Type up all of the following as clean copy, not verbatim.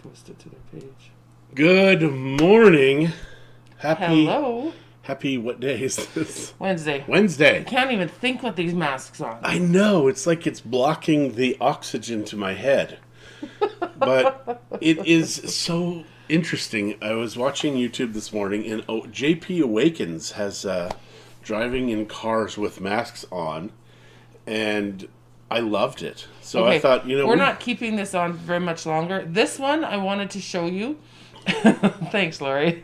Post it to their page. Good morning. Hello. Happy, what day is this? Wednesday. Wednesday. I can't even think with these masks on. I know, it's like it's blocking the oxygen to my head. But it is so interesting. I was watching YouTube this morning, and JP Awakens has driving in cars with masks on, and I loved it. So okay, I thought, we're not keeping this on very much longer. This one I wanted to show you. Thanks, Lori.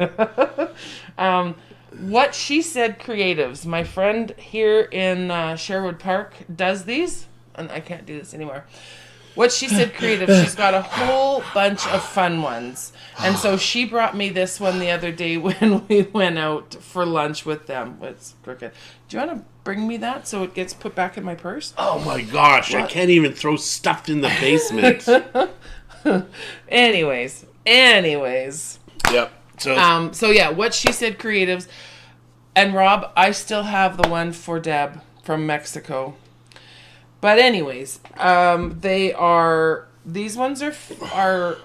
What She Said Creatives. My friend here in Sherwood Park does these, and I can't do this anymore. What She Said Creatives. She's got a whole bunch of fun ones, and so she brought me this one the other day when we went out for lunch with them. It's crooked. Do you want to bring me that so it gets put back in my purse? Oh my gosh! What? I can't even throw stuff in the basement. Anyways. Yep. So yeah, What She Said Creatives. And Rob, I still have the one for Deb from Mexico. But anyways, these ones are for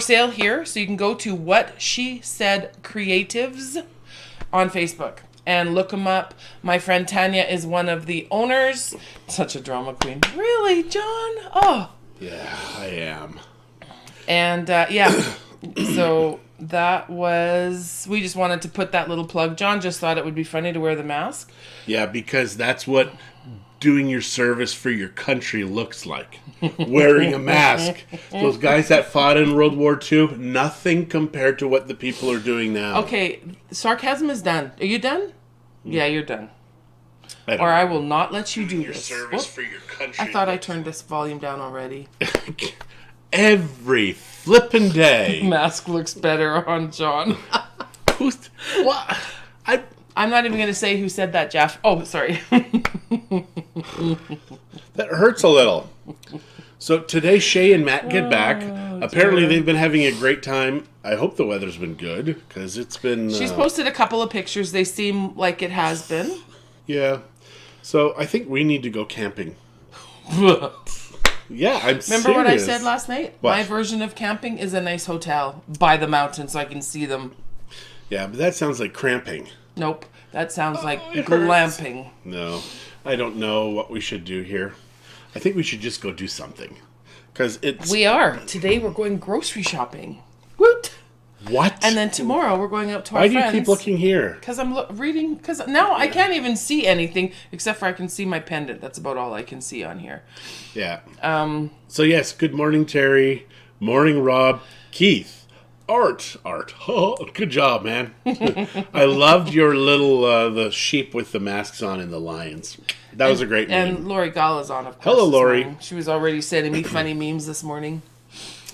sale here. So you can go to What She Said Creatives on Facebook and look them up. My friend Tanya is one of the owners. Such a drama queen. Really, John? Oh. Yeah, I am. And yeah, so that was, we just wanted to put that little plug. John just thought it would be funny to wear the mask. Yeah, because that's what doing your service for your country looks like. Wearing a mask. Those guys that fought in World War II, nothing compared to what the people are doing now. Okay, sarcasm is done. Are you done? Yeah, you're done. I will not let you do your this. Service for your country. I thought I turned this volume down already. Every flippin' day. Mask looks better on John. What? I'm not even going to say who said that, Jeff. Oh, sorry. That hurts a little. So today Shay and Matt get back. Apparently they've been having a great time. I hope the weather's been good, because it's been... She's posted a couple of pictures. They seem like it has been. Yeah. So I think we need to go camping. Yeah, I'm serious. Remember what I said last night? What? My version of camping is a nice hotel by the mountain so I can see them. Yeah, but that sounds like cramping. Nope. That sounds like glamping. No, I don't know what we should do here. I think we should just go do something. Because it's... We are. Today we're going grocery shopping. Woot! What? And then tomorrow we're going out to our friends. Why do you keep looking here? Because I'm reading. Because now I can't even see anything except for I can see my pendant. That's about all I can see on here. Yeah. So yes, good morning, Terry. Morning, Rob. Keith. Art. Oh, good job, man. I loved your little, the sheep with the masks on and the lions. That was a great meme. And Lori Gala's on, of course. Hello, Lori. She was already sending me funny memes this morning.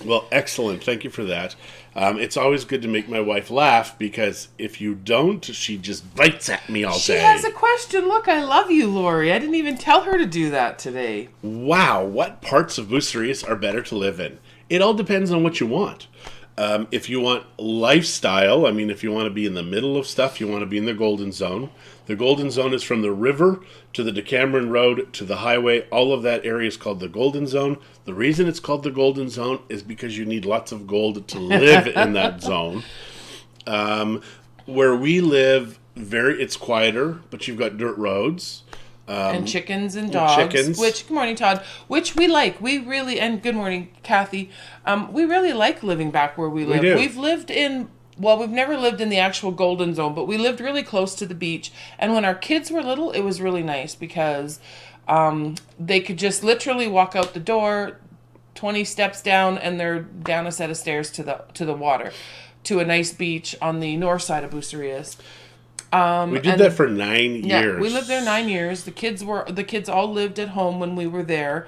Well, excellent. Thank you for that. It's always good to make my wife laugh, because if you don't, she just bites at me all day. She has a question. Look, I love you, Lori. I didn't even tell her to do that today. Wow, what parts of Bucerius are better to live in? It all depends on what you want. If you want lifestyle, if you want to be in the middle of stuff, you want to be in the Golden Zone. The Golden Zone is from the river to the Decameron Road to the highway. All of that area is called the Golden Zone. The reason it's called the Golden Zone is because you need lots of gold to live in that zone. Where we live, it's quieter, but you've got dirt roads. And chickens and dogs. Good morning, Todd. Which we like. We really, and good morning, Kathy. We really like living back where we live. We do. We've lived in, we've never lived in the actual Golden Zone, but we lived really close to the beach. And when our kids were little, it was really nice because they could just literally walk out the door, 20 steps down, and they're down a set of stairs to the water, to a nice beach on the north side of Bucerius. We did that for 9 years. Yeah, we lived there 9 years. The kids all lived at home when we were there,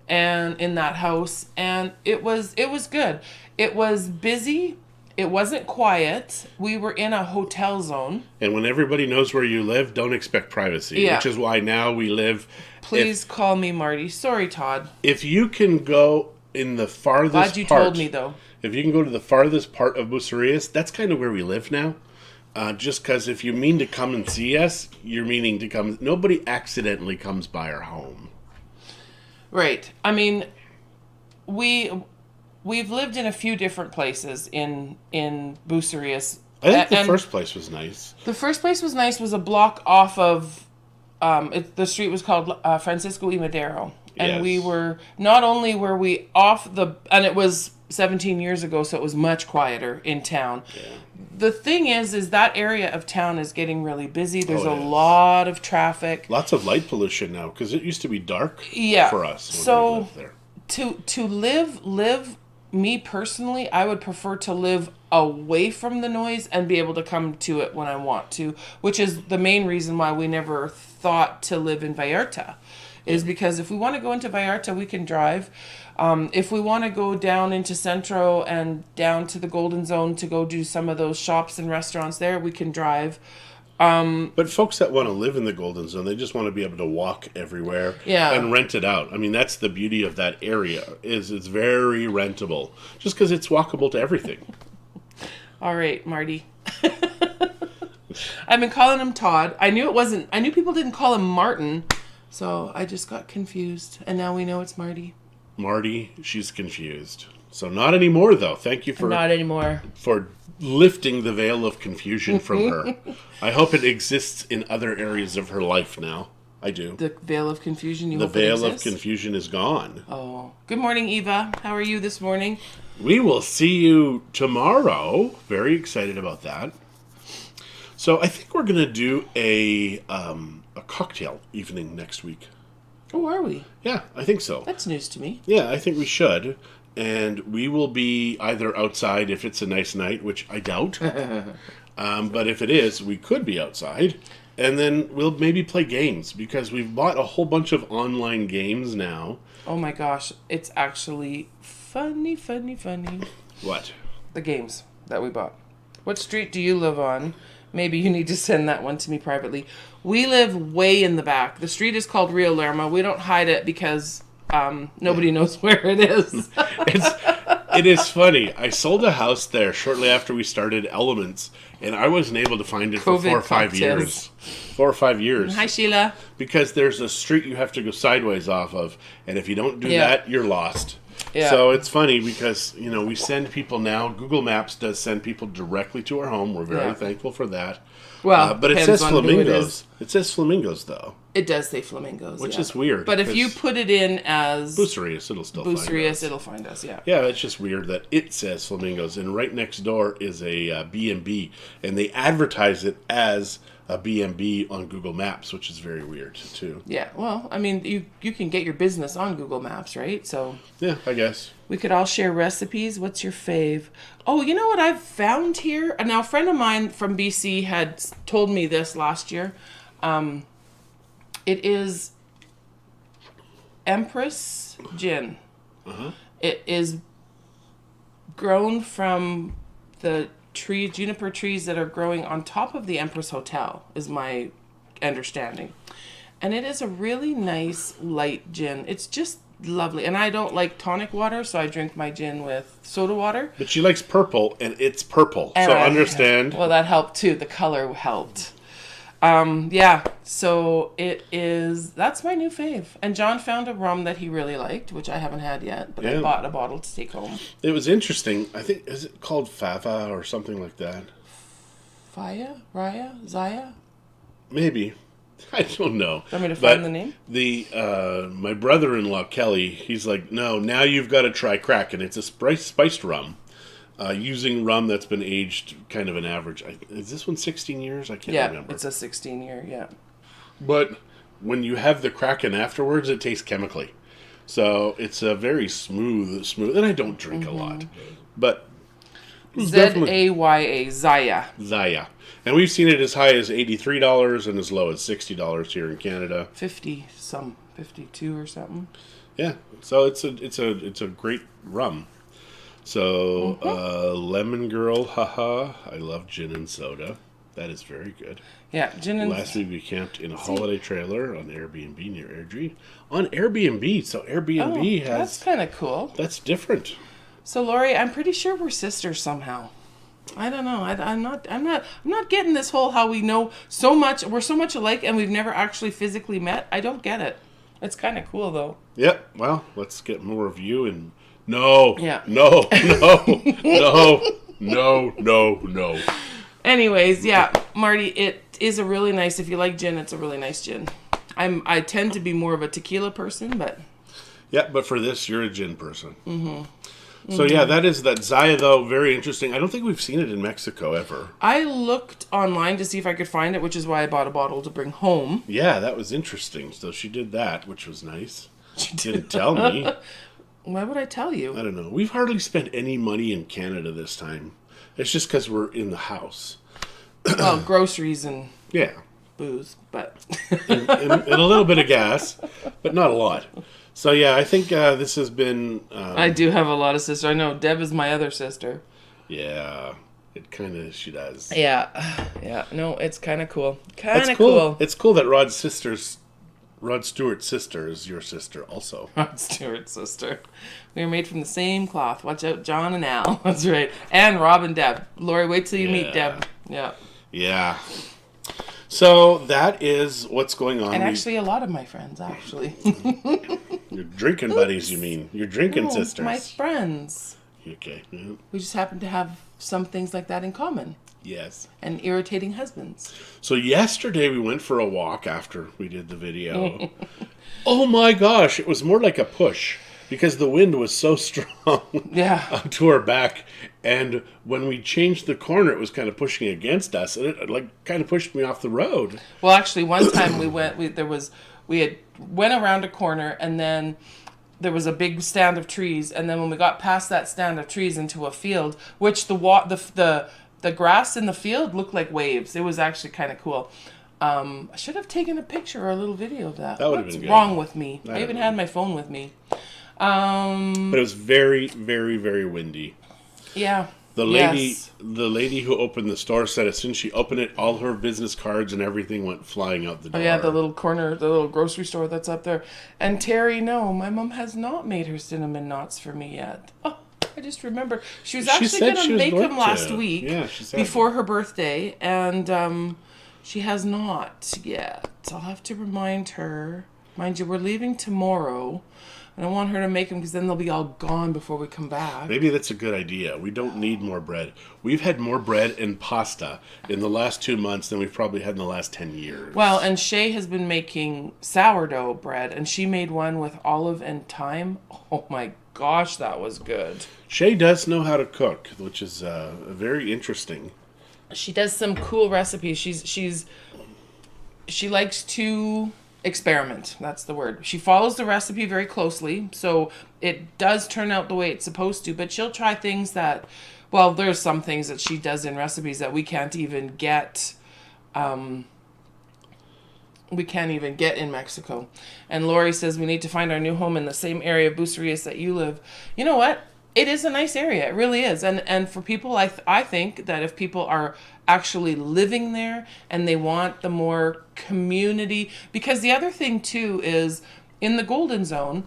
and in that house, and it was good. It was busy. It wasn't quiet. We were in a hotel zone. And when everybody knows where you live, don't expect privacy. Yeah. Which is why now we live... Please call me Marty. Sorry, Todd. If you can go in the farthest Glad you told me, though. If you can go to the farthest part of Bucerius, that's kind of where we live now. Just because if you mean to come and see us, you're meaning to come... Nobody accidentally comes by our home. Right. I mean, we we've lived in a few different places in Bucerius. I think the And first place was nice. the first place was nice. Was a block off of the street was called Francisco y Madero, and Yes. we were not only were we off the, and it was 17 years ago, so it was much quieter in town. Yeah. The thing is that area of town is getting really busy. There's Oh, a it is. lot of traffic. Lots of light pollution now because it used to be dark Yeah. for us when So- we lived there. To live me personally, I would prefer to live away from the noise and be able to come to it when I want to, which is the main reason why we never thought to live in Vallarta, is because if we want to go into Vallarta, we can drive. If we want to go down into Centro and down to the Golden Zone to go do some of those shops and restaurants there, we can drive. But folks that want to live in the Golden Zone, they just want to be able to walk everywhere Yeah. and rent it out. I mean, that's the beauty of that area, is it's very rentable. Just because it's walkable to everything. All right, Marty. I've been calling him Todd. I knew people didn't call him Martin, so I just got confused. And now we know it's Marty. Marty, she's confused. So not anymore, though. Thank you Not anymore. for lifting the veil of confusion from her. I hope it exists in other areas of her life now. I do. The veil of confusion. You The hope it veil of exists? confusion is gone. Oh, good morning, Eva. How are you this morning? We will see you tomorrow. Very excited about that. So I think we're going to do a cocktail evening next week. Oh, are we? Yeah, I think so. That's news to me. Yeah, I think we should. And we will be either outside if it's a nice night, which I doubt. But if it is, we could be outside. And then we'll maybe play games because we've bought a whole bunch of online games now. Oh my gosh, it's actually funny. What? The games that we bought. What street do you live on? Maybe you need to send that one to me privately. We live way in the back. The street is called Rio Lerma. We don't hide it because nobody knows where it is. It is funny. I sold a house there shortly after we started Elements, and I wasn't able to find it for COVID 4 or 5 cocktails. years. 4 or 5 years. Hi, Sheila. Because there's a street you have to go sideways off of, and if you don't do Yeah. that, you're lost. Yeah. So it's funny because, we send people now. Google Maps does send people directly to our home. We're very Yeah. thankful for that. Well, But it depends says on who it flamingos. is. It says flamingos, though. It does say flamingos, Which yeah. is weird, But if you because- put it in as Bucerius, it'll still find Bucerius, us. it'll find us, yeah. Yeah, it's just weird that it says flamingos, and right next door is a B&B, and they advertise it as a B&B on Google Maps, which is very weird, too. Yeah, well, I mean, you can get your business on Google Maps, right? So Yeah, I guess. we could all share recipes. What's your fave? Oh, you know what I've found here? Now, a friend of mine from BC had told me this last year. It is Empress Gin. Uh-huh. It is grown from the juniper trees that are growing on top of the Empress Hotel, is my understanding. And it is a really nice light gin. It's just lovely. And I don't like tonic water, so I drink my gin with soda water. But she likes purple, and it's purple. And So I- understand. Well, that helped too. The color helped. Yeah, so that's my new fave. And John found a rum that he really liked, which I haven't had yet, but I Yeah. bought a bottle to take home. It was interesting. I think, is it called Fava or something like that? Faya? Raya? Zaya? Maybe. I don't know. Want me to But find the name? my brother-in-law, Kelly, he's like, no, now you've got to try Kraken. It's a spiced rum. Using rum that's been aged kind of an average. Is this one 16 years? I can't Yeah, remember. it's a 16-year, yeah. But when you have the Kraken afterwards, it tastes chemically. So it's a very smooth, and I don't drink a lot. But it's definitely Z-A-Y-A, Zaya. Zaya. And we've seen it as high as $83 and as low as $60 here in Canada. 52 or something. Yeah. So it's a great rum. So, Lemon Girl, haha. I love gin and soda. That is very good. Yeah, gin and... Last week we camped in a holiday trailer on Airbnb near Airdrie. On Airbnb, so Airbnb has... That's kind of cool. That's different. So, Lori, I'm pretty sure we're sisters somehow. I don't know. I'm not getting this whole how we know so much. We're so much alike and we've never actually physically met. I don't get it. It's kind of cool, though. Yep. Well, let's get more of you and No. Yeah. No. No. Anyways, yeah, Marty, it is a really nice, if you like gin, it's a really nice gin. I tend to be more of a tequila person, but... Yeah, but for this, you're a gin person. So yeah, that Zaya, though, very interesting. I don't think we've seen it in Mexico ever. I looked online to see if I could find it, which is why I bought a bottle to bring home. Yeah, that was interesting. So she did that, which was nice. She didn't tell me. Why would I tell you? I don't know. We've hardly spent any money in Canada this time. It's just because we're in the house. Well, groceries and Yeah. booze, but... and a little bit of gas, but not a lot. So yeah, I think this has been... I do have a lot of sisters. I know. Deb is my other sister. Yeah. It kind of... She does. Yeah. Yeah. No, it's kind of cool. Kind of cool. cool. It's cool that Rod Stewart's sister is your sister also. Rod Stewart's sister. We were made from the same cloth. Watch out, John and Al. That's right. And Rob and Deb. Lori, wait till you meet Deb. Yeah. Yeah. So that is what's going on. And actually, a lot of my friends, actually. Your drinking buddies, you mean? Your drinking sisters. My friends. Okay. Yeah. We just happen to have some things like that in common. Yes. And irritating husbands. So yesterday we went for a walk after we did the video. Oh my gosh, it was more like a push because the wind was so strong to our back. And when we changed the corner, it was kind of pushing against us, and it like kind of pushed me off the road. Well, actually, one time we had went around a corner, and then there was a big stand of trees, and then when we got past that stand of trees into a field, which the grass in the field looked like waves. It was actually kind of cool. I should have taken a picture or a little video of that. That would have been good. What's wrong with me? I even had my phone with me. But it was very, very, very windy. Yeah. The lady who opened the store said as soon as she opened it, all her business cards and everything went flying out the door. Oh yeah, the little grocery store that's up there. And Terry, no, my mom has not made her cinnamon knots for me yet. Oh, I just remember she was actually going to make them last week before her birthday, and she has not yet. I'll have to remind her. Mind you, we're leaving tomorrow. And I want her to make them because then they'll be all gone before we come back. Maybe that's a good idea. We don't need more bread. We've had more bread and pasta in the last 2 months than we've probably had in the last 10 years. Well, and Shay has been making sourdough bread, and she made one with olive and thyme. Oh my gosh, that was good. Shay does know how to cook, which is very interesting. She does some cool recipes. She likes to... experiment, that's the word. She follows the recipe very closely, so it does turn out the way it's supposed to, but she'll try things that, well, there's some things that she does in recipes that we can't even get in Mexico. And Lori says we need to find our new home in the same area of Bucerias that you live. You know what? It is a nice area. It really is. And for people, I think that if people are actually living there and they want the more community, because the other thing too is in the Golden Zone,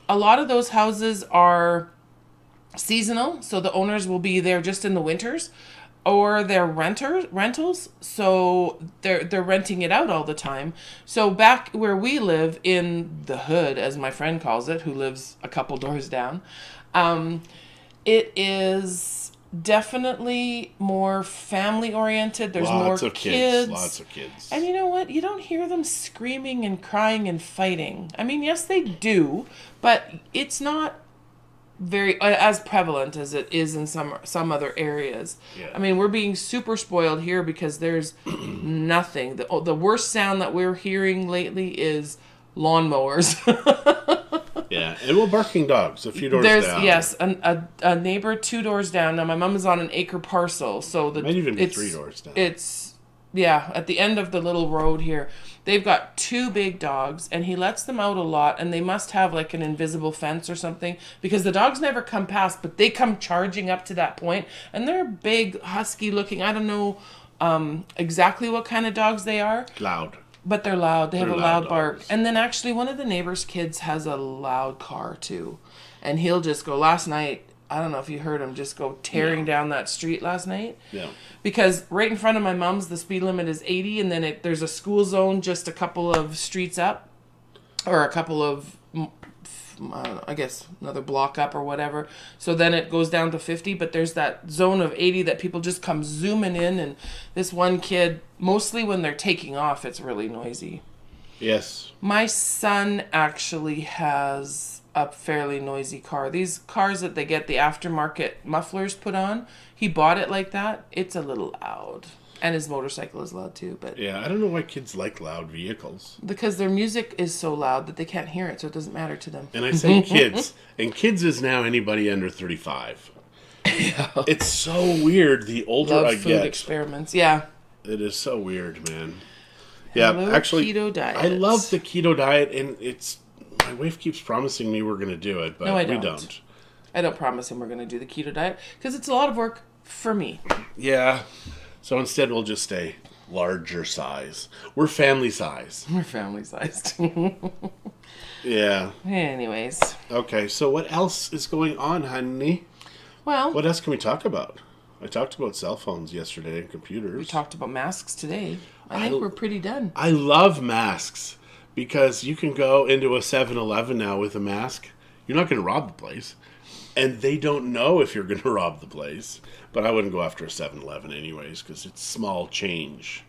a lot of those houses are seasonal. So the owners will be there just in the winters, or they're rentals. So they're renting it out all the time. So back where we live in the hood, as my friend calls it, who lives a couple doors down, it is definitely more family oriented. There's lots more of kids. Lots of kids. And you know what? You don't hear them screaming and crying and fighting. I mean, yes, they do, but it's not very as prevalent as it is in some other areas. Yeah. I mean, we're being super spoiled here because there's nothing. The worst sound that we're hearing lately is lawnmowers. Yeah, and we're barking dogs a few doors down. Yes, a neighbor 2 doors down. Now, my mom is on an acre parcel, so might even be 3 doors down. It's, yeah, at the end of the little road here. They've got 2 big dogs, and he lets them out a lot, and they must have like an invisible fence or something, because the dogs never come past, but they come charging up to that point, and they're big, husky looking. I don't know exactly what kind of dogs they are. Loud. But they're loud. They have a loud bark. Dogs. And then actually one of the neighbor's kids has a loud car too. And he'll just go, last night, I don't know if you heard him, just go tearing down that street last night. Yeah. Because right in front of my mom's, the speed limit is 80, and then there's a school zone just a couple of streets up, or a couple of I guess another block up or whatever. So then it goes down to 50, but there's that zone of 80 that people just come zooming in. And this one kid, mostly when they're taking off, it's really noisy. Yes. My son actually has a fairly noisy car. These cars that they get the aftermarket mufflers put on, he bought it like that. It's a little loud. And his motorcycle is loud too, but Yeah, I don't know why kids like loud vehicles. because their music is so loud that they can't hear it, so it doesn't matter to them. And I say kids, and kids is now anybody under 35. Yeah. It's so weird the older Love I food get. experiments. Yeah. It is so weird, man. Yeah, Hello, actually, keto diet. I love the keto diet, and it's my wife keeps promising me we're going to do it, but No, I we don't. don't. I don't promise him we're going to do the keto diet because it's a lot of work for me. Yeah, so instead we'll just stay larger size. We're family size. We're family sized. Yeah. Anyways. Okay, so what else is going on, honey? Well, What else can we talk about? I talked about cell phones yesterday and computers. we talked about masks today. I think we're pretty done. I love masks because you can go into a 7-Eleven now with a mask. You're not going to rob the place. And they don't know if you're going to rob the place. But I wouldn't go after a 7-Eleven anyways because it's small change.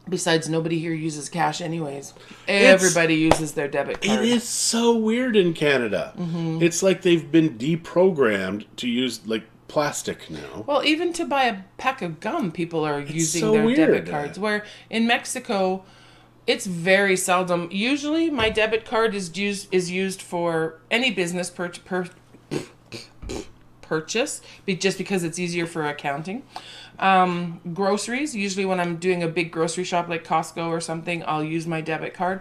Besides, nobody here uses cash anyways. Everybody uses their debit card. It is so weird in Canada. Mm-hmm. It's like they've been deprogrammed to use like plastic now. Well, even to buy a pack of gum, people are using so their weird. debit cards. Where in Mexico, it's very seldom. Usually, my debit card is used for any business purchase, just because it's easier for accounting. Groceries, usually when I'm doing a big grocery shop like Costco or something, I'll use my debit card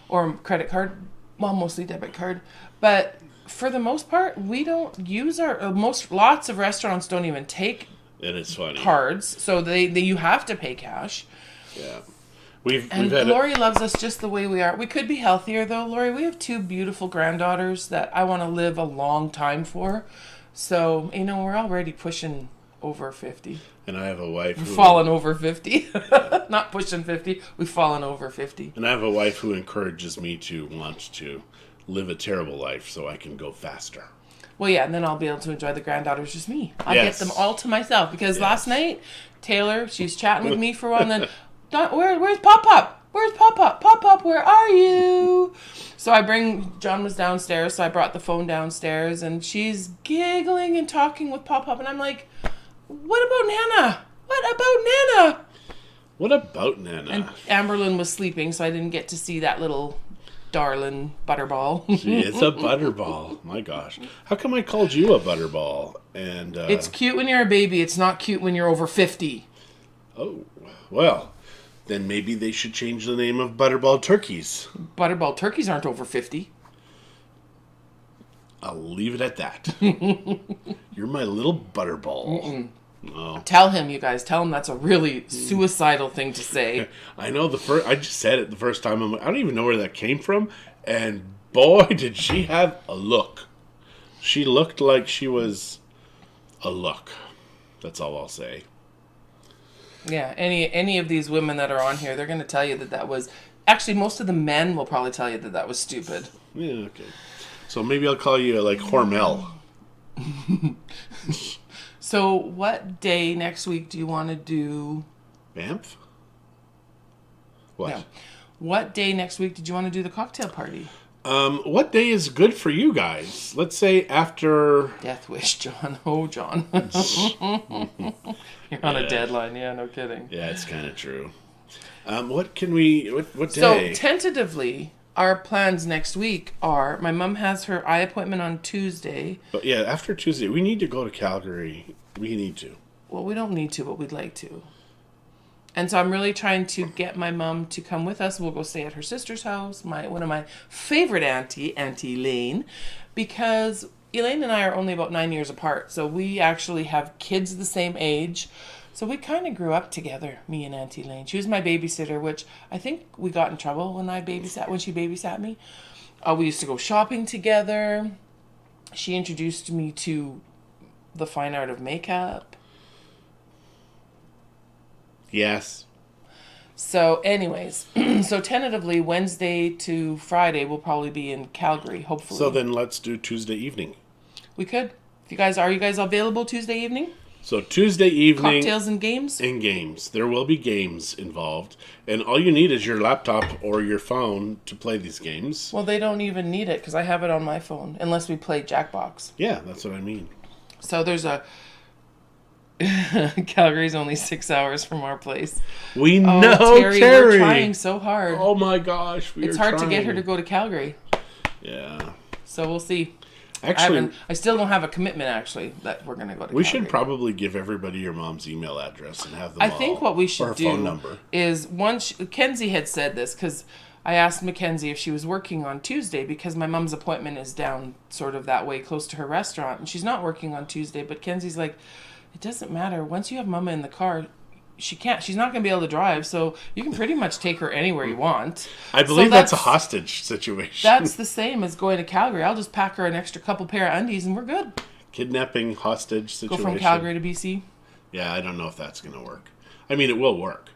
or credit card. Well, mostly debit card. But for the most part, we don't use lots of restaurants don't even take And it's funny. cards, so they you have to pay cash. Yeah. We've And had Lori loves us just the way we are. We could be healthier though, Lori. We have 2 beautiful granddaughters that I want to live a long time for. So, we're already pushing over 50. and I have a wife We've who fallen over 50. Not pushing 50. We've fallen over 50. and I have a wife who encourages me to want to live a terrible life so I can go faster. Well, yeah, and then I'll be able to enjoy the granddaughters, just me. I'll Yes. get them all to myself. Because Yes. last night, Taylor, she's chatting with me for a while, and then, where's Pop-Up? Where's Pop-Up? Pop-Up, where are you? So John was downstairs, so I brought the phone downstairs, and she's giggling and talking with Pop-Up, and I'm like, what about Nana? What about Nana? What about Nana? And Amberlyn was sleeping, so I didn't get to see that little darling butterball. She is a butterball. My gosh. How come I called you a butterball? And It's cute when you're a baby. It's not cute when you're over 50. oh, well, then maybe they should change the name of butterball turkeys. Butterball turkeys aren't over 50. I'll leave it at that. You're my little butterball. Oh. Tell him, you guys. Tell him that's a really suicidal thing to say. I know I just said it the first time. I'm like, I don't even know where that came from. And boy, did she have a look. She looked like she was a look. That's all I'll say. Yeah, any of these women that are on here, they're going to tell you that was... Actually, most of the men will probably tell you that was stupid. Yeah, okay. So maybe I'll call you like Hormel. So what day next week do you want to do... Banff? What? No. What day next week did you want to do the cocktail party? What day is good for you guys? Let's say after... Death wish, John. Oh, John. You're on a deadline. Yeah, no kidding. Yeah, it's kind of true. What can we... What So, day? tentatively, our plans next week are... My mom has her eye appointment on Tuesday. But yeah, after Tuesday, we need to go to Calgary. We need to. Well, we don't need to, but we'd like to. And so I'm really trying to get my mom to come with us. We'll go stay at her sister's house, one of my favorite Auntie Elaine, because Elaine and I are only about 9 years apart. So we actually have kids the same age. So we kind of grew up together, me and Auntie Elaine. She was my babysitter, which I think we got in trouble when she babysat me. We used to go shopping together. She introduced me to the fine art of makeup. Yes. So, anyways, so tentatively Wednesday to Friday we'll probably be in Calgary. Hopefully, So then let's do Tuesday evening. we could. If you guys are you guys available Tuesday evening? So Tuesday evening Cocktails and games. and games. There will be games involved, and all you need is your laptop or your phone to play these games. Well, they don't even need it because I have it on my phone. Unless we play Jackbox. Yeah, that's what I mean. So there's a. Calgary's only 6 hours from our place. We Oh, know, Terry, Terry. we're trying so hard. Oh my gosh, It's hard to get her to go to Calgary. Yeah. So we'll see. Actually, I still don't have a commitment, actually, that we're going to go to we Calgary. should probably give everybody your mom's email address and have them I think what we should or do phone number. is once Kenzie had said this, because I asked Mackenzie if she was working on Tuesday because my mom's appointment is down sort of that way close to her restaurant, and she's not working on Tuesday. But Kenzie's like, it doesn't matter. Once you have Mama in the car, she's not going to be able to drive, so you can pretty much take her anywhere you want. I believe that's a hostage situation. That's the same as going to Calgary. I'll just pack her an extra couple pair of undies and we're good. Kidnapping, hostage Go situation. from Calgary to BC. Yeah, I don't know if that's going to work. I mean, it will work.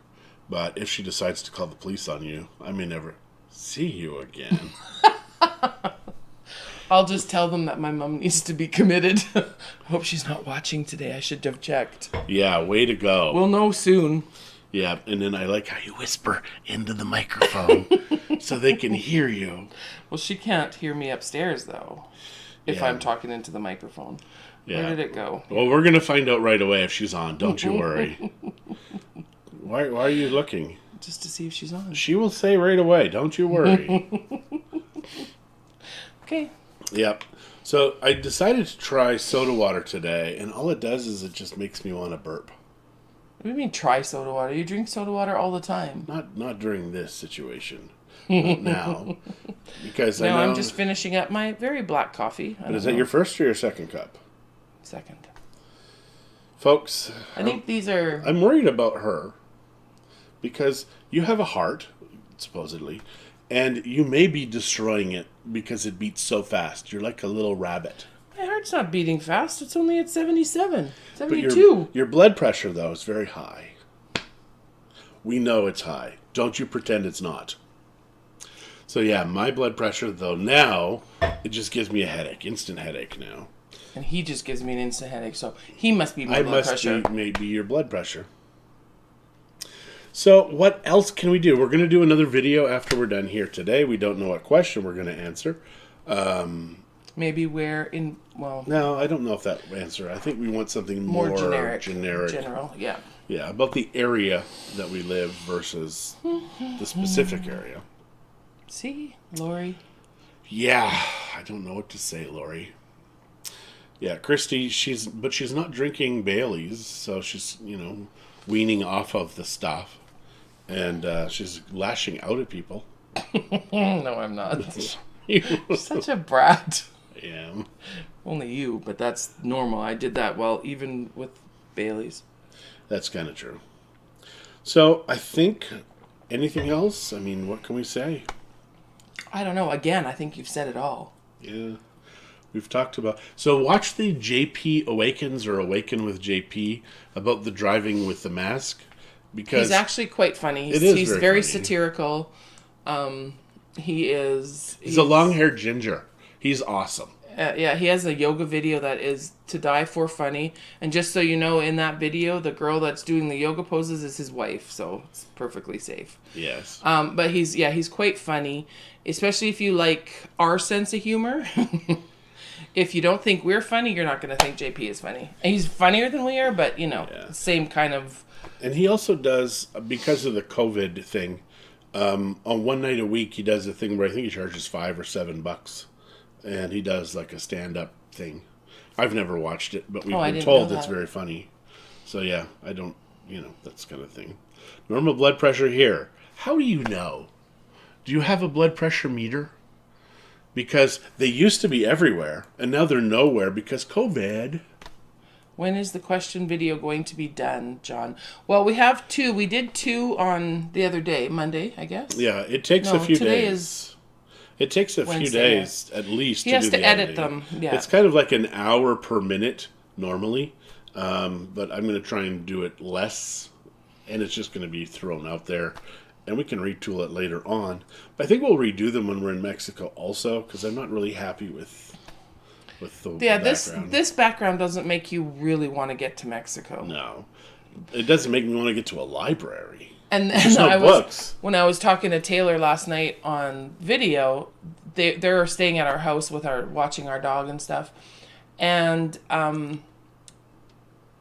But if she decides to call the police on you, I may never see you again. I'll just tell them that my mom needs to be committed. Hope she's not watching today. I should have checked. Yeah, way to go. We'll know soon. Yeah, and then I like how you whisper into the microphone so they can hear you. Well, she can't hear me upstairs, though, if Yeah. I'm talking into the microphone. Yeah. Where did it go? Well, we're going to find out right away if she's on. Don't you worry. Why are you looking? Just to see if she's on. She will say right away. Don't you worry. Okay. Yep. So I decided to try soda water today, and all it does is it just makes me want to burp. What do you mean try soda water? You drink soda water all the time. Not during this situation. Not now. Because I No, know... I'm just finishing up my very black coffee. But is that your first or your second cup? second? Folks, I think these are... I'm worried about her. Because you have a heart, supposedly, and you may be destroying it because it beats so fast. You're like a little rabbit. My heart's not beating fast. It's only at 77. But 72. your blood pressure, though, is very high. We know it's high. Don't you pretend it's not. So, yeah, my blood pressure, though, now, it just gives me a headache. Instant headache now. And he just gives me an instant headache, so he must be my I blood must pressure. be maybe your blood pressure. So, what else can we do? We're going to do another video after we're done here today. We don't know what question we're going to answer. Maybe where in... Well, No, I don't know if that answer. I think we want something more more generic. generic. General, yeah. Yeah, about the area that we live versus the specific area. See, Lori? Yeah, I don't know what to say, Lori. Yeah, Christie, she's not drinking Bailey's, so she's, weaning off of the stuff. And she's lashing out at people. No, I'm not. You're such a brat. I am. Only you, but that's normal. I did that even with Bailey's. That's kind of true. So, I think, anything else? I mean, what can we say? I don't know. Again, I think you've said it all. Yeah. We've talked about... So, watch the JP Awakens or Awaken with JP about the driving with the mask. Because He's actually quite funny. He's very satirical. He's a long-haired ginger. He's awesome. Yeah, he has a yoga video that is to die for funny. And just so you know, in that video, the girl that's doing the yoga poses is his wife, so it's perfectly safe. Yes. But he's quite funny, especially if you like our sense of humor. If you don't think we're funny, you're not going to think JP is funny. And he's funnier than we are, but same kind of. And he also does, because of the COVID thing, on one night a week, he does a thing where I think he charges $5 or $7. And he does like a stand-up thing. I've never watched it, but we've been told it's very funny. So yeah, I don't, that's kind of thing. Normal blood pressure here. How do you know? Do you have a blood pressure meter? Because they used to be everywhere, and now they're nowhere because COVID. When is the question video going to be done, John? Well, we have 2. We did 2 on the other day, Monday, I guess. Yeah, it takes a few today days. It takes a few Wednesday, days at least. He to has do to the edit editing. them. Yeah. It's kind of like an hour per minute normally, but I'm going to try and do it less and it's just going to be thrown out there. And we can retool it later on. But I think we'll redo them when we're in Mexico also, because I'm not really happy with the background. This background doesn't make you really want to get to Mexico. No. It doesn't make me want to get to a library. And There's no books. When I was talking to Taylor last night on video, they're staying at our house watching our dog and stuff. And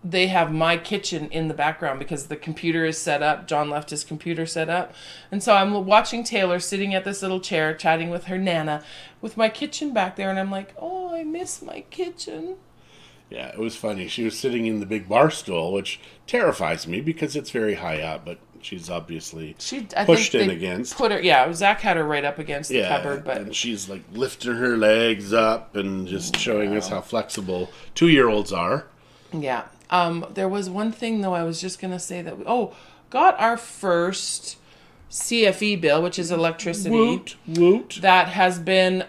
they have my kitchen in the background because the computer is set up. John left his computer set up. And so I'm watching Taylor sitting at this little chair chatting with her Nana with my kitchen back there. And I'm like, oh, I miss my kitchen. Yeah, it was funny. She was sitting in the big bar stool, which terrifies me because it's very high up, but she's obviously pushed in against. Zach had her right up against the cupboard. But and she's like lifting her legs up and just showing us how flexible 2-year-olds are. Yeah. There was one thing, though, I was just going to say that got our first CFE bill, which is electricity. Woot. That has been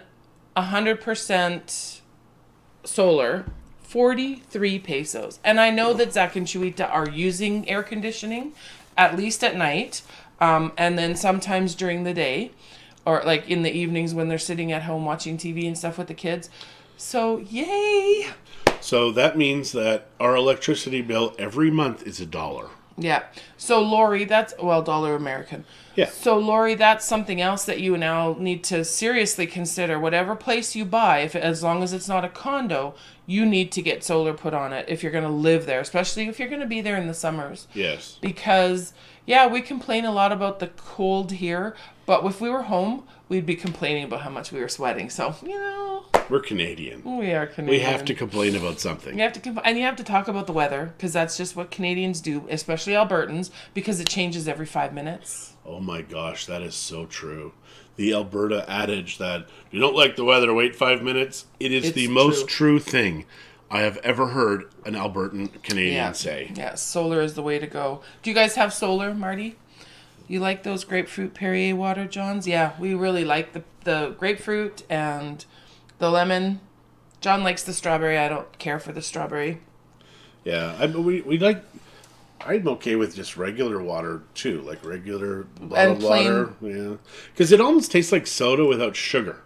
100% solar, 43 pesos. And I know that Zach and Chuita are using air conditioning, at least at night, and then sometimes during the day, or like in the evenings when they're sitting at home watching TV and stuff with the kids. So, yay! So that means that our electricity bill every month is $1. Yeah. So Lori, $1 American. Yeah. So Lori, that's something else that you now need to seriously consider. Whatever place you buy, as long as it's not a condo, you need to get solar put on it if you're going to live there, especially if you're going to be there in the summers. Yes. Because we complain a lot about the cold here, but if we were home, we'd be complaining about how much we were sweating. So, we're Canadian. We are Canadian. We have to complain about something. You have to and you have to talk about the weather, because that's just what Canadians do, especially Albertans, because it changes every 5 minutes. Oh my gosh, that is so true. The Alberta adage that if you don't like the weather, wait 5 minutes. It's the most true thing I have ever heard an Albertan Canadian say. Yeah, solar is the way to go. Do you guys have solar, Marty? You like those grapefruit Perrier water, Johns? Yeah, we really like the grapefruit and the lemon. John likes the strawberry. I don't care for the strawberry. Yeah, we like. I'm okay with just regular water too, like regular bottled water. Yeah, because it almost tastes like soda without sugar,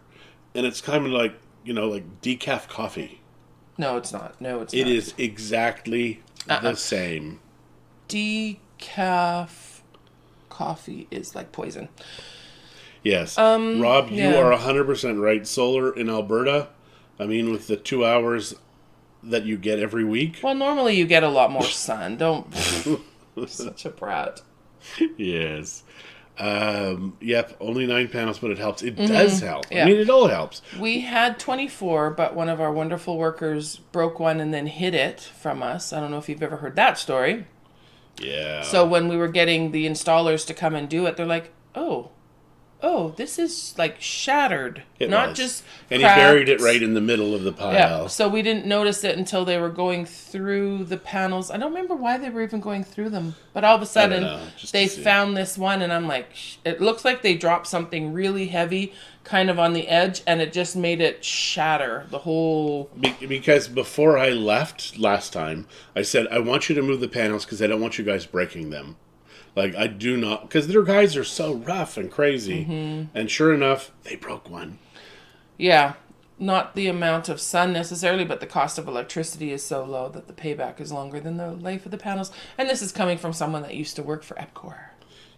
and it's kind of like like decaf coffee. No, it's not. It is exactly the same. Decaf coffee is like poison. Yes. Rob, you are 100% right. Solar in Alberta, I mean, with the 2 hours that you get every week. Well, normally you get a lot more sun. Don't... Such a brat. Yes. Yep, only 9 panels, but it helps. It does help. Yeah. I mean, it all helps. We had 24, but one of our wonderful workers broke one and then hid it from us. I don't know if you've ever heard that story. Yeah. So when we were getting the installers to come and do it, they're like, oh, this is like shattered. It not was. just And cracked. he buried it right in the middle of the pile. Yeah, so we didn't notice it until they were going through the panels. I don't remember why they were even going through them. But all of a sudden, they found this one, and I'm like, it looks like they dropped something really heavy kind of on the edge, and it just made it shatter the whole... Because before I left last time, I said, I want you to move the panels because I don't want you guys breaking them. Like, I do not... Because their guys are so rough and crazy. Mm-hmm. And sure enough, they broke one. Yeah. Not the amount of sun necessarily, but the cost of electricity is so low that the payback is longer than the life of the panels. And this is coming from someone that used to work for EPCOR.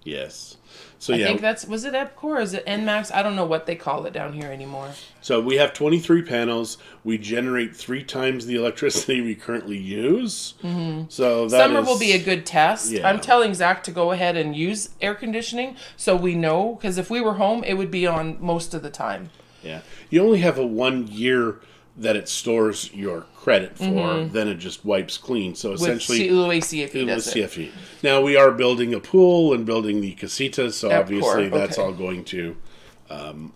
Yes. So I think that's... Was it EPCOR or is it NMAX? I don't know what they call it down here anymore. So we have 23 panels. We generate 3 times the electricity we currently use. Mm-hmm. So Summer will be a good test. Yeah. I'm telling Zach to go ahead and use air conditioning so we know. Because if we were home, it would be on most of the time. Yeah. You only have a 1 year that it stores your credit for, then it just wipes clean. So essentially... With CFE does it. CFE. Now, we are building a pool and building the casitas, so obviously that's all going to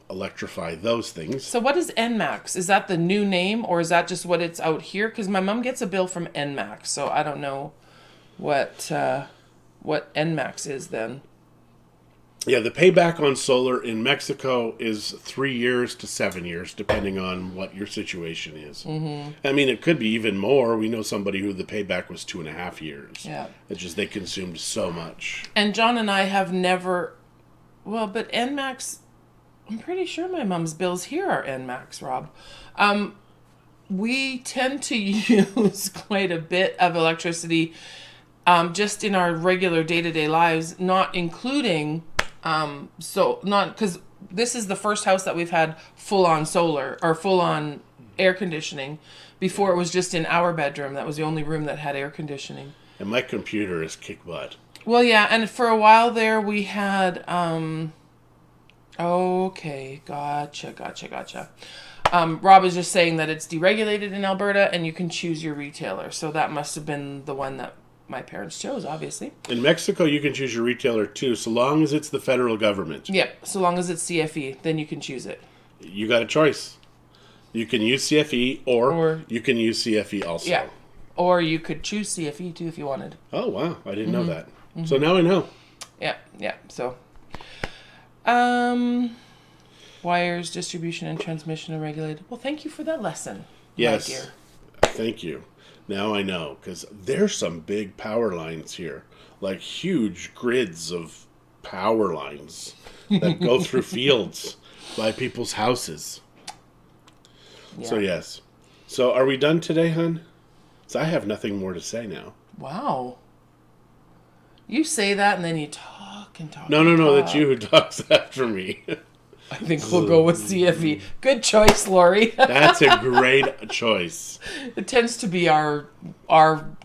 electrify those things. So what is NMAX? Is that the new name, or is that just what it's out here? Because my mom gets a bill from NMAX, so I don't know what NMAX is then. Yeah, the payback on solar in Mexico is 3 years to 7 years, depending on what your situation is. Mm-hmm. I mean, it could be even more. We know somebody who the payback was 2.5 years. Yeah. It's just they consumed so much. And John and I have never... Well, but NMAX... I'm pretty sure my mom's bills here are NMAX, Rob. We tend to use quite a bit of electricity just in our regular day-to-day lives, not including... not because this is the first house that we've had full-on solar or full-on air conditioning. Before it was just in our bedroom. That was the only room that had air conditioning. And my computer is kick butt. Well, yeah, and for a while there we had... Okay, gotcha. Rob was just saying that it's deregulated in Alberta and you can choose your retailer. So that must have been the one that my parents chose, obviously. In Mexico, you can choose your retailer too, so long as it's the federal government. Yep, so long as it's CFE, then you can choose it. You got a choice. You can use CFE or you can use CFE also. Yeah, or you could choose CFE too if you wanted. Oh, wow. I didn't know that. Mm-hmm. So now I know. Yeah, so... wires, distribution, and transmission are regulated. Well, thank you for that lesson. Yes. My dear. Thank you. Now I know, because there's some big power lines here, like huge grids of power lines that go through fields by people's houses. Yeah. So, yes. So, are we done today, hon? So I have nothing more to say now. Wow. You say that and then you talk and talk. No, that's you who talks after me. I think we'll go with CFE. Good choice, Lori. That's a great choice. It tends to be our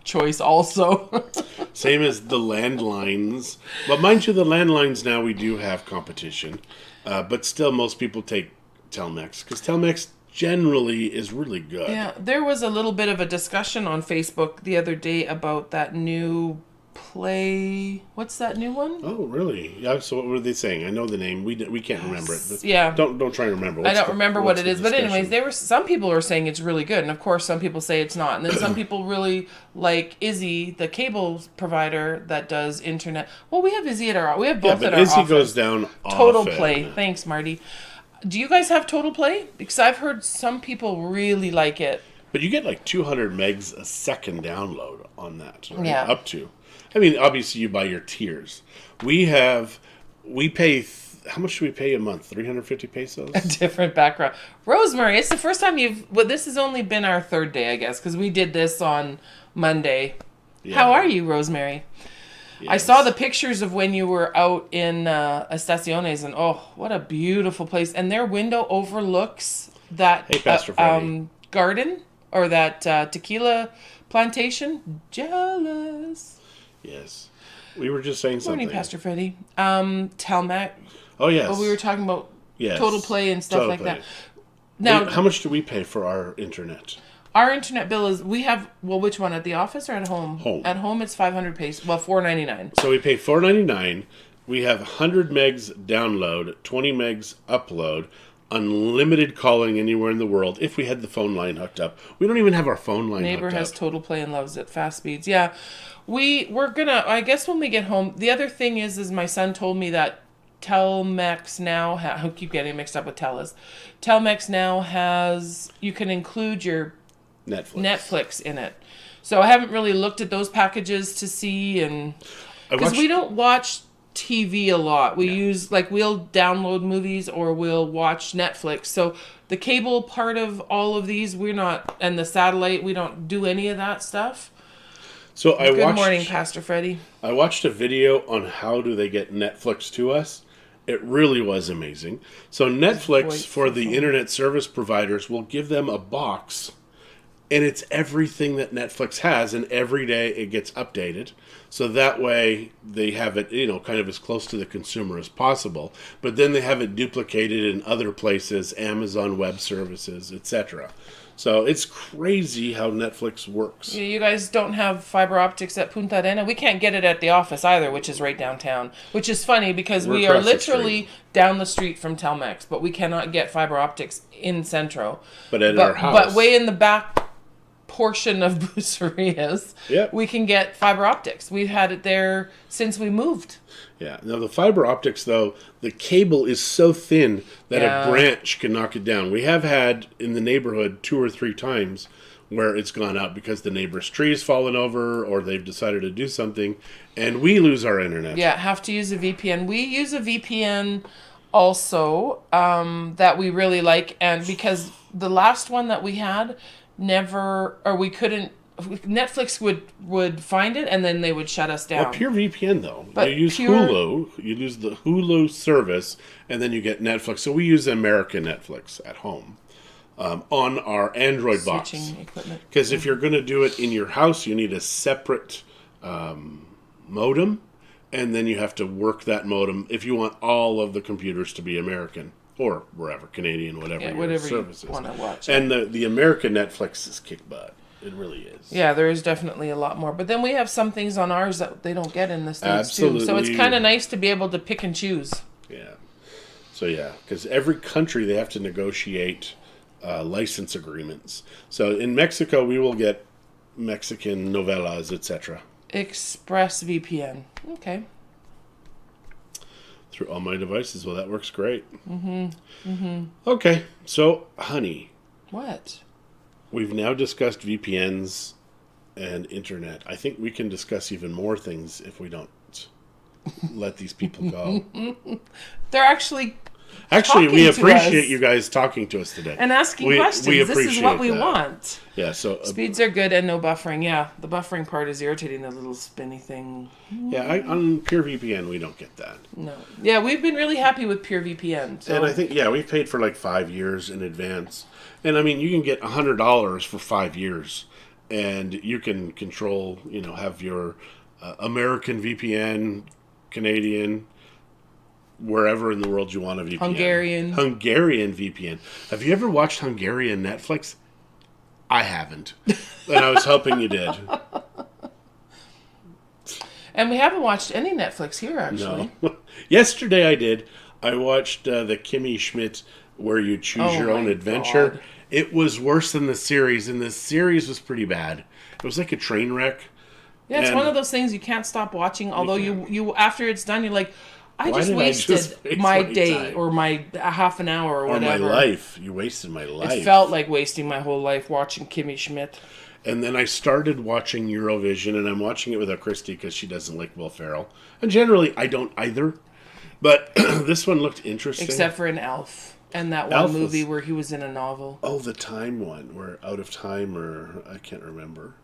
choice also. Same as the landlines. But mind you, the landlines now we do have competition. But still, most people take Telmex. Because Telmex generally is really good. Yeah, there was a little bit of a discussion on Facebook the other day about that new... What's that new one? Oh, really? Yeah. So what were they saying? I know the name. We can't remember it. But yeah. Don't try to remember. I don't remember what it is. But anyways, some people were saying it's really good, and of course some people say it's not. And then some people really like Izzy, the cable provider that does internet. Well, we have Izzy at our. We have both at our Izzy office. goes down. Total often. Play. Thanks, Marty. Do you guys have Total Play? Because I've heard some people really like it. But you get like 200 megs a second download on that. Right? Yeah. Up to. I mean, obviously you buy your tiers. We pay, how much do we pay a month? 350 pesos? A different background. Rosemary, it's the first time this has only been our third day, I guess, because we did this on Monday. Yeah. How are you, Rosemary? Yes. I saw the pictures of when you were out in Estaciones, and oh, what a beautiful place. And their window overlooks that garden, or that tequila plantation. Jealous. Yes. We were just saying something. Morning, Pastor Freddie. Telmac. Oh, yes. Oh, we were talking about Total Play and stuff like that. Now, how much do we pay for our internet? Our internet bill is, which one, at the office or at home? Home. At home, it's 500 pesos. Well, $4.99. So we pay $4.99. We have 100 megs download, 20 megs upload, unlimited calling anywhere in the world if we had the phone line hooked up. We don't even have our phone line Neighbor hooked up. has Total Play and loves it. Fast speeds. Yeah. We're gonna, I guess when we get home, the other thing is my son told me that Telmex now, I keep getting mixed up with Telus. Telmex now has, you can include your Netflix in it. So I haven't really looked at those packages to see, and because we don't watch TV a lot. We use, we'll download movies or we'll watch Netflix. So the cable part of all of these, we're not, and the satellite, we don't do any of that stuff. So Good morning, Pastor Freddie. I watched a video on how do they get Netflix to us. It really was amazing. So Netflix, for the internet service providers, will give them a box, and it's everything that Netflix has, and every day it gets updated. So that way they have it, kind of as close to the consumer as possible. But then they have it duplicated in other places, Amazon Web Services, etc. So it's crazy how Netflix works. You guys don't have fiber optics at Punta Arena? We can't get it at the office either, which is right downtown. Which is funny because we are literally down the street from Telmex, but we cannot get fiber optics in Centro. But at our house. But way in the back portion of Bucerias, Yep. we can get fiber optics. We've had it there since we moved. Yeah. Now the fiber optics, though, the cable is so thin that Yeah. a branch can knock it down. We have had in the neighborhood 2 or 3 times where it's gone out because the neighbor's tree has fallen over or they've decided to do something, and we lose our internet. Yeah, have to use a VPN. We use a VPN also that we really like, and because the last one that we had we couldn't. Netflix would find it and then they would shut us down. Well, Pure VPN though, But you use Pure- Hulu. You use the Hulu service, and then you get Netflix. So we use American Netflix at home on our Android box. Switching equipment. Because if you're going to do it in your house, you need a separate modem, and then you have to work that modem if you want all of the computers to be American or wherever, Canadian, whatever Yeah, your whatever service you is. want to watch. And the American Netflix is kick butt. It really is. Yeah, there is definitely a lot more. But then we have some things on ours that they don't get in the States too. So it's Absolutely. kind of nice to be able to pick and choose. Yeah. So yeah, because every country they have to negotiate license agreements. So in Mexico, we will get Mexican novellas, etc. ExpressVPN. Okay. through all my devices. Well, that works great. Okay, so honey, What? we've now discussed VPNs and internet. I think we can discuss even more things if we don't let these people go. They're actually Actually, we talking to appreciate us. you guys talking to us today. and asking We questions. This is appreciate what we that. want. Yeah, so Speeds are good and no buffering. Yeah, the buffering part is irritating, the little spinny thing. on Pure VPN, we don't get that. No. Yeah, we've been really happy with PureVPN. So. And I think, yeah, we've paid for like 5 years in advance. And I mean, you can get $100 for 5 years. And you can control, have your American VPN, Canadian, wherever in the world you want a VPN. Hungarian VPN. Have you ever watched Hungarian Netflix? I haven't. And I was hoping you did. And we haven't watched any Netflix here, actually. No. Yesterday I did. I watched the Kimmy Schmidt Where You Choose Oh Your Own my Adventure. God. It was worse than the series, and the series was pretty bad. It was like a train wreck. Yeah, it's And- one of those things you can't stop watching. Although you after it's done, you're like, I Why just did I wasted just waste my my day time? or my half an hour or Or my whatever. life. You wasted my life. It felt like wasting my whole life watching Kimmy Schmidt. And then I started watching Eurovision, and I'm watching it with a Christie because she doesn't like Will Ferrell. And generally, I don't either. But this one looked interesting. Except for an Elf. And that one Elf movie was- where he was in a novel. Oh, the Time one, where Out of Time, or I can't remember.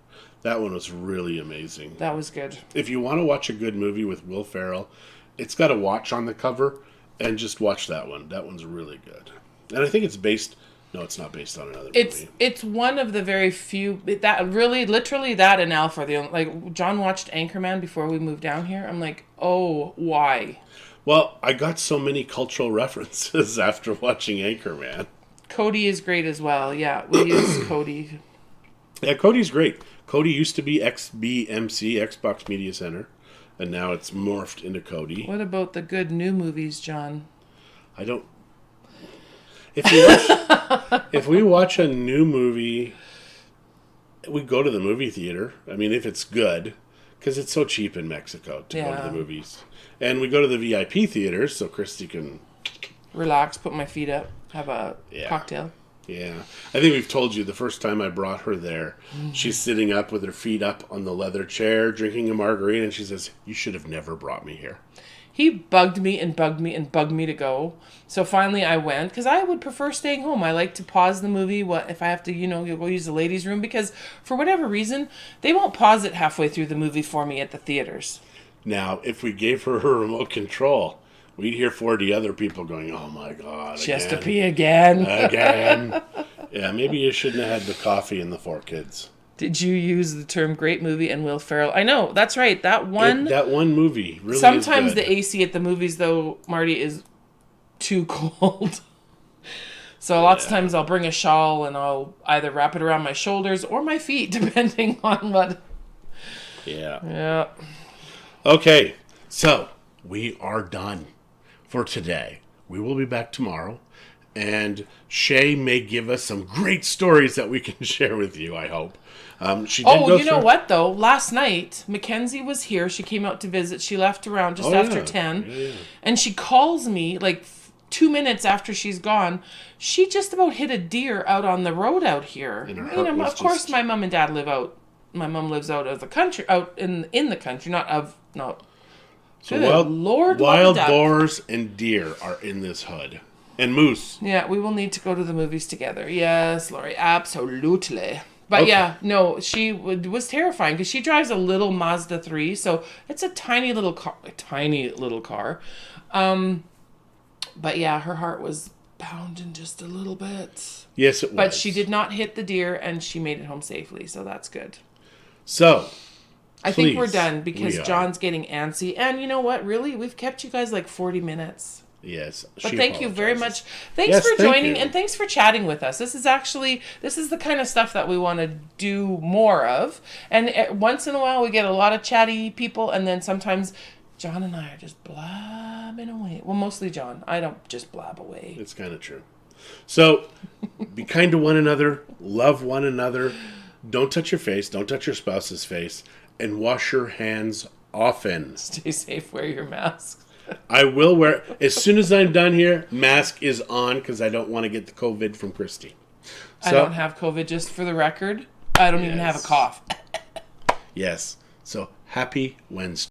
That one was really amazing. That was good. If you want to watch a good movie with Will Ferrell, it's got a watch on the cover, and just watch that one. That one's really good. And I think it's based... No, it's not based on another movie. It's one of the very few that really literally that and Alpha are the only, like John watched Anchorman before we moved down here. I'm like, oh, why? Well, I got so many cultural references after watching Anchorman. Cody is great as well. Yeah, we use Cody. Yeah, Cody's great. Cody used to be XBMC, Xbox Media Center, and now it's morphed into Cody. What about the good new movies, John? I don't... If we watch a new movie, we go to the movie theater. I mean, if it's good, because it's so cheap in Mexico to go to Yeah. the movies. And we go to the VIP theaters so Christy can... Relax, put my feet up, have a Yeah. cocktail. Yeah. I think we've told you the first time I brought her there, she's sitting up with her feet up on the leather chair, drinking a margarita, and she says, "You should have never brought me here." He bugged me and bugged me and bugged me to go. So finally I went because I would prefer staying home. I like to pause the movie if I have to, go use the ladies' room because for whatever reason, they won't pause it halfway through the movie for me at the theaters. Now, if we gave her remote control, we'd hear 40 other people going, "Oh my God, She has to again, pee again. again." Yeah, maybe you shouldn't have had the coffee and the 4 kids. Did you use the term great movie and Will Ferrell? I know, that's right. That one. That one movie really Sometimes is good. the AC at the movies, though, Marty, is too cold. So lots of times I'll bring a shawl and I'll either wrap it around my shoulders or my feet, depending on what. Yeah. Yeah. Okay, so we are done for today. We will be back tomorrow. And Shay may give us some great stories that we can share with you, I hope. She did Oh, you know what, though? Last night, Mackenzie was here. She came out to visit. She left around just after 10. Yeah. And she calls me, like, 2 minutes after she's gone. She just about hit a deer out on the road out here. And her You heart know, was of course, just- my mom and dad live out. My mom lives out of the country, out in the country, not. So Good Lord, wild love a duck. boars and deer are in this hood. And moose. Yeah, we will need to go to the movies together. Yes, Lori, absolutely. But Okay. yeah, no, she was terrifying because she drives a little Mazda 3, so it's a tiny little car. But yeah, her heart was pounding just a little bit. Yes, it was. But she did not hit the deer, and she made it home safely, so that's good. So, I think we're please, done because we are. John's getting antsy. And you know what? Really, we've kept you guys like 40 minutes. yes. But she thank you very apologizes. much. Thanks Yes, for thank joining you. and thanks for chatting with us. This is the kind of stuff that we want to do more of. And once in a while we get a lot of chatty people, and then sometimes John and I are just blabbing away. Well, mostly John. I don't just blab away. It's kind of true. So, be kind to one another, love one another, don't touch your face, don't touch your spouse's face, and wash your hands often. Stay safe, wear your mask. I will wear, as soon as I'm done here, mask is on because I don't want to get the COVID from Christie. I don't have COVID, just for the record. I don't even have a Yes. cough. Yes. So, happy Wednesday.